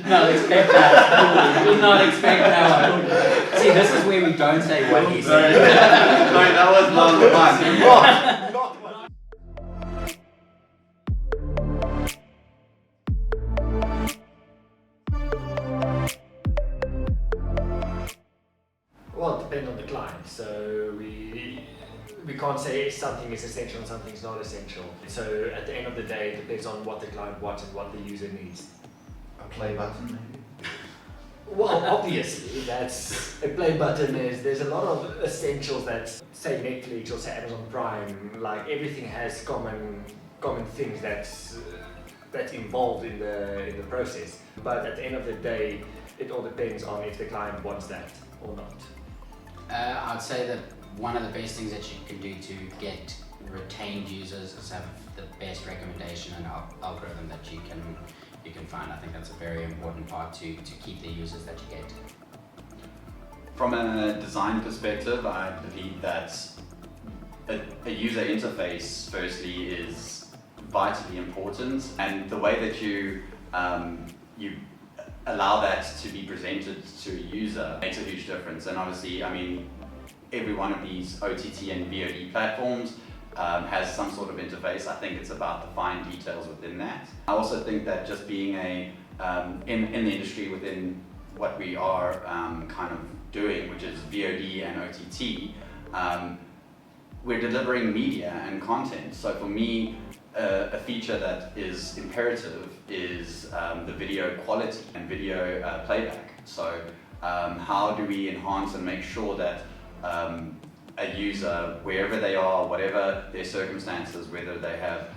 not expect that. Did not expect that one. See, this is where we don't say what he said. Sorry, that was not the one. Well, it depends on the client. So we can't say something is essential and something's not essential. So at the end of the day, it depends on what the client wants and what the user needs. A play button, maybe? Well, obviously, that's a play button. There's a lot of essentials that, say Netflix or say Amazon Prime, like everything has common things that's involved in the process. But at the end of the day, it all depends on if the client wants that or not. I'd say that one of the best things that you can do to get retained users is have the best recommendation and algorithm that you can find. I think that's a very important part to keep the users that you get. From a design perspective, I believe that a user interface firstly is vitally important, and the way that you allow that to be presented to a user makes a huge difference. And obviously, I mean, every one of these OTT and VOD platforms has some sort of interface. I think it's about the fine details within that. I also think that just being in the industry within what we are kind of doing, which is VOD and OTT, we're delivering media and content. So for me, a feature that is imperative is the video quality and video playback. So how do we enhance and make sure that a user, wherever they are, whatever their circumstances, whether they have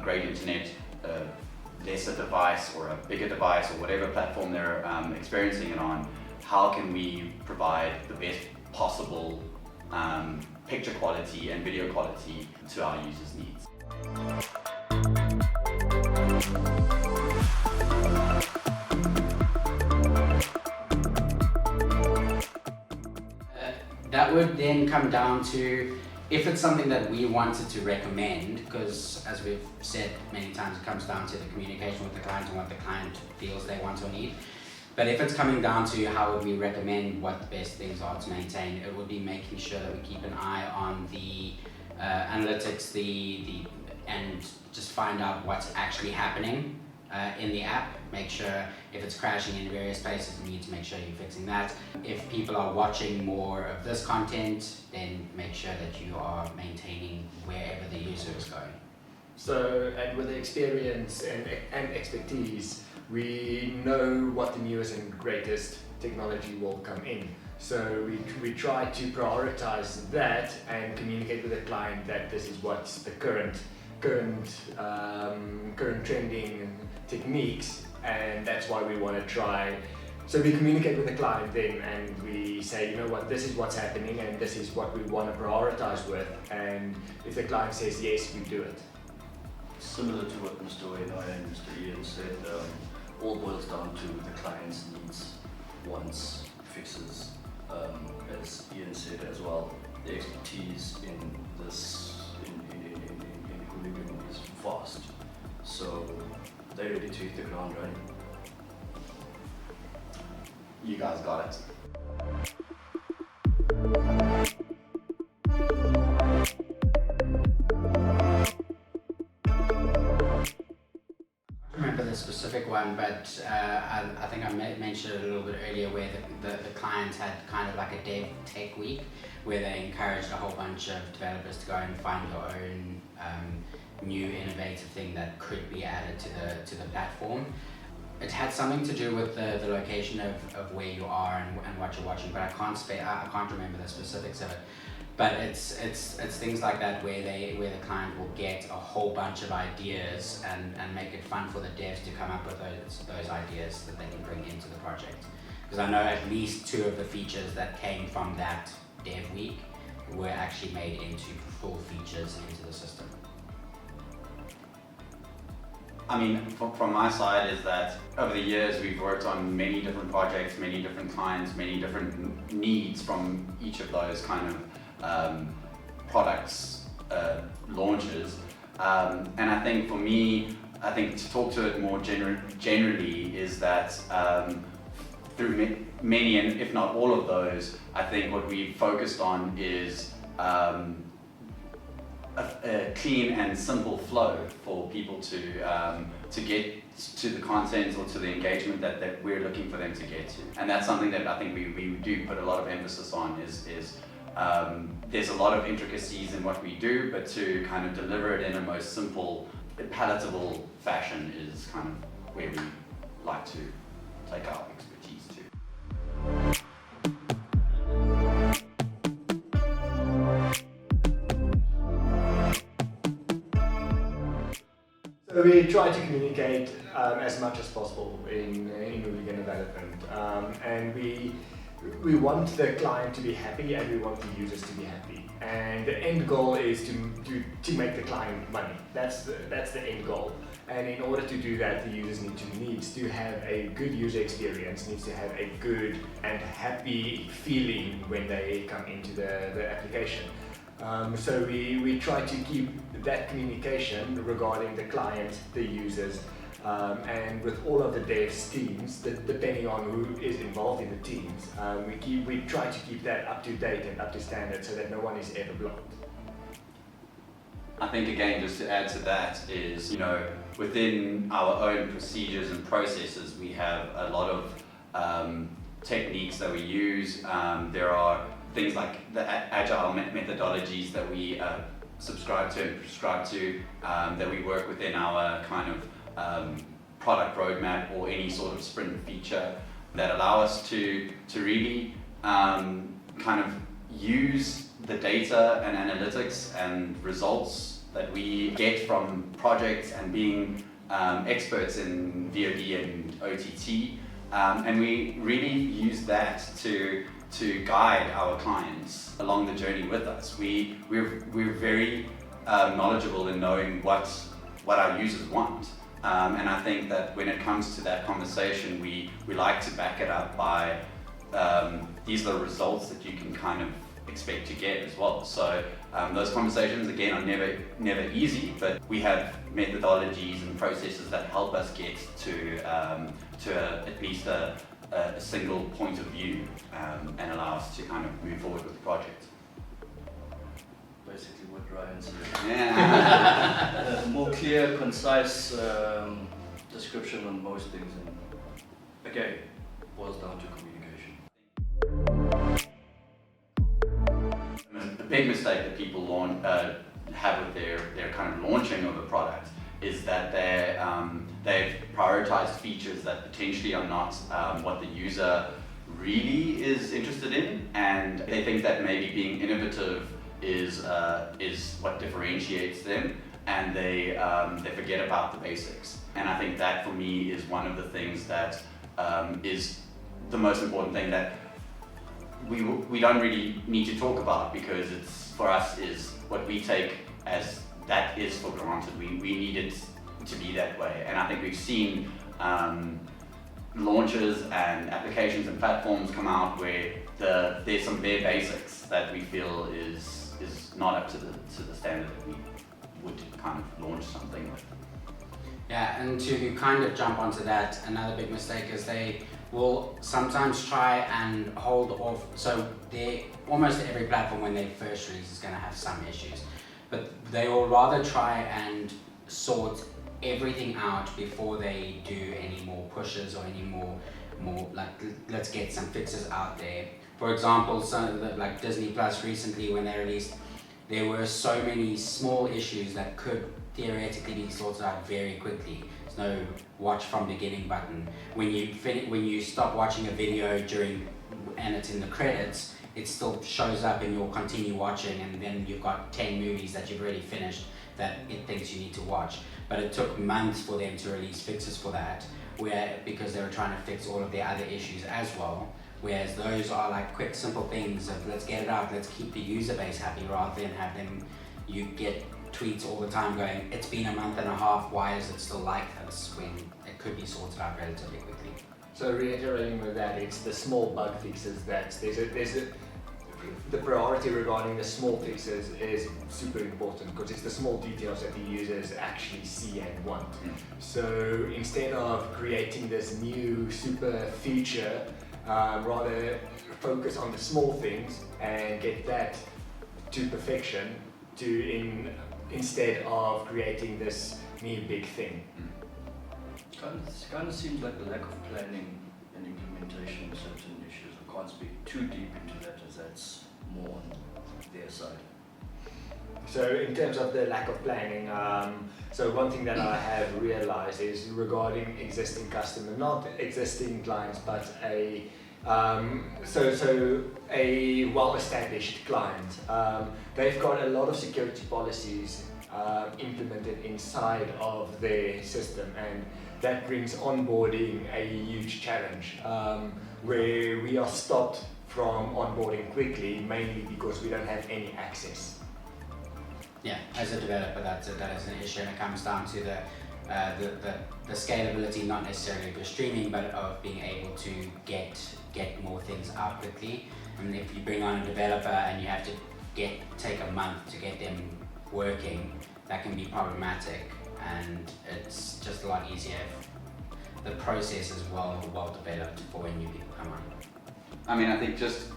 great internet, lesser device or a bigger device or whatever platform they're experiencing it on, how can we provide the best possible picture quality and video quality to our users' needs. That would then come down to if it's something that we wanted to recommend, because as we've said many times, it comes down to the communication with the client and what the client feels they want or need. But if it's coming down to how would we recommend what the best things are to maintain, it would be making sure that we keep an eye on the analytics, and just find out what's actually happening in the app. Make sure if it's crashing in various places, you need to make sure you're fixing that. If people are watching more of this content, then make sure that you are maintaining wherever the user is going. So, and with the experience and expertise, we know what the newest and greatest technology will come in. So we try to prioritize that and communicate with the client that this is what's the current trending techniques, and that's why we want to try. So we communicate with the client then, and we say, you know what, this is what's happening, and this is what we want to prioritize with. And if the client says yes, we do it. Similar to what Mr. Wayne and Mr. Ian said, all boils down to the client's needs, wants, fixes. As Ian said as well, the expertise in this in Hooligan is vast, so they're ready to hit the ground running. You guys got it. I remember the specific one, but I think I mentioned it a little bit earlier, where the clients had kind of like a dev tech week where they encouraged a whole bunch of developers to go and find your own new innovative thing that could be added to the platform. It had something to do with the location of where you are and what you're watching, but I can't remember the specifics of it. But it's things like that where the client will get a whole bunch of ideas and make it fun for the devs to come up with those ideas that they can bring into the project. Because I know at least 2 of the features that came from that dev week were actually made into full features into the system. I mean, from my side is that over the years we've worked on many different projects, many different clients, many different needs from each of those kind of products, launches. And I think for me, I think to talk to it more generally is that through many, and if not all of those, I think what we've focused on is a clean and simple flow for people to get to the content or to the engagement that we're looking for them to get to. And that's something that I think we do put a lot of emphasis on is there's a lot of intricacies in what we do, but to kind of deliver it in a most simple, palatable fashion is kind of where we like to take our expertise to. So we try to communicate as much as possible in Hooligan development, and we want the client to be happy and we want the users to be happy. And the end goal is to make the client money. That's the end goal. And in order to do that, the users needs to have a good user experience, needs to have a good and happy feeling when they come into the application. So we try to keep that communication regarding the client, the users, and with all of the devs teams, depending on who is involved in the teams, we try to keep that up to date and up to standard so that no one is ever blocked. I think again, just to add to that is, within our own procedures and processes, we have a lot of techniques that we use. There are things like the agile methodologies that we subscribe to and prescribe to, that we work within our kind of product roadmap or any sort of sprint feature that allow us to really kind of use the data and analytics and results that we get from projects and being experts in VOD and OTT, and we really use that to guide our clients along the journey with us. We're very knowledgeable in knowing what our users want. And I think that when it comes to that conversation, we like to back it up by these are the results that you can kind of expect to get as well. So those conversations again are never easy, but we have methodologies and processes that help us get to at least a single point of view and allow us to kind of move forward with the project. Basically what Ryan said. Yeah. A more clear, concise description on most things, and again, boils down to communication. The big mistake that people have with their kind of launching of a product is that they've prioritized features that potentially are not what the user really is interested in, and they think that maybe being innovative is what differentiates them, and they forget about the basics. And I think that for me is one of the things that is the most important thing that we don't really need to talk about, because it's for us is what we take as that is for granted. We need it to be that way, and I think we've seen launches and applications and platforms come out where there's some bare basics that we feel is not up to the standard that we would kind of launch something with. Yeah, and to kind of jump onto that, another big mistake is they will sometimes try and hold off. So almost every platform when they first release is going to have some issues, but they will rather try and sort everything out before they do any more pushes or any more like, let's get some fixes out there. For example, like Disney Plus recently, when they released, there were so many small issues that could theoretically be sorted out very quickly. There's no watch from beginning button. When you stop watching a video and it's in the credits, it still shows up in your continue watching, and then you've got 10 movies that you've already finished that it thinks you need to watch. But it took months for them to release fixes for that, because they were trying to fix all of the other issues as well. Whereas those are like quick, simple things of let's get it out, let's keep the user base happy, rather than have them, you get tweets all the time going, it's been a month and a half, why is it still like this, when it could be sorted out relatively quickly. So reiterating with that, it's the small bug fixes that the priority regarding the small fixes is super important because it's the small details that the users actually see and want. So instead of creating this new super feature, rather focus on the small things and get that to perfection instead of creating this new big thing. Kind of seems like the lack of planning and implementation of certain issues. I can't speak too deep into that as that's more on their side. So in terms of the lack of planning, so one thing that I have realized is regarding existing customers, not existing clients, but a well-established client. They've got a lot of security policies implemented inside of their system, and that brings onboarding a huge challenge, where we are stopped from onboarding quickly, mainly because we don't have any access. Yeah, as a developer, that is an issue, and it comes down to the scalability, not necessarily of your streaming, but of being able to get more things out quickly. I mean, if you bring on a developer and you have to take a month to get them working, that can be problematic, and it's just a lot easier if the process is well developed for when new people come on. I mean, I think just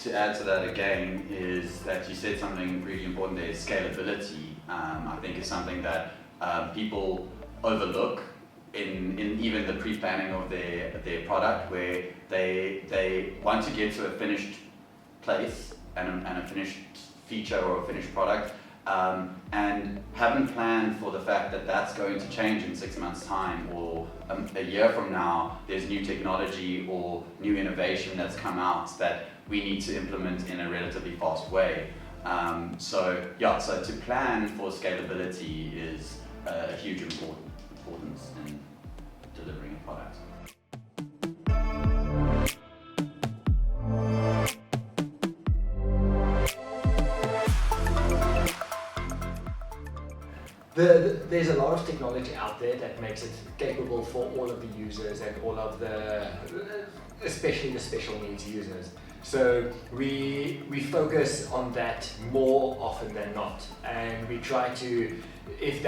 to add to that again is that you said something really important there, is scalability. I think is something that people overlook in even the pre-planning of their product, where they want to get to a finished place and a finished feature or a finished product, and haven't planned for the fact that that's going to change in 6 months' time, or a year from now there's new technology or new innovation that's come out that we need to implement in a relatively fast way. So to plan for scalability is a huge importance in delivering a product. There's a lot of technology out there that makes it capable for all of the users and all of especially the special needs users. So we focus on that more often than not, and we try to, if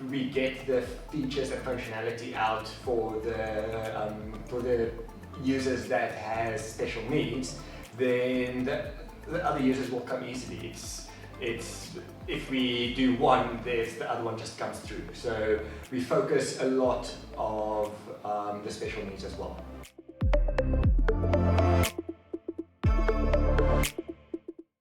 we get the features and functionality out for the users that has special needs, then the other users will come easily. It's if we do one, the other one just comes through. So we focus a lot of the special needs as well.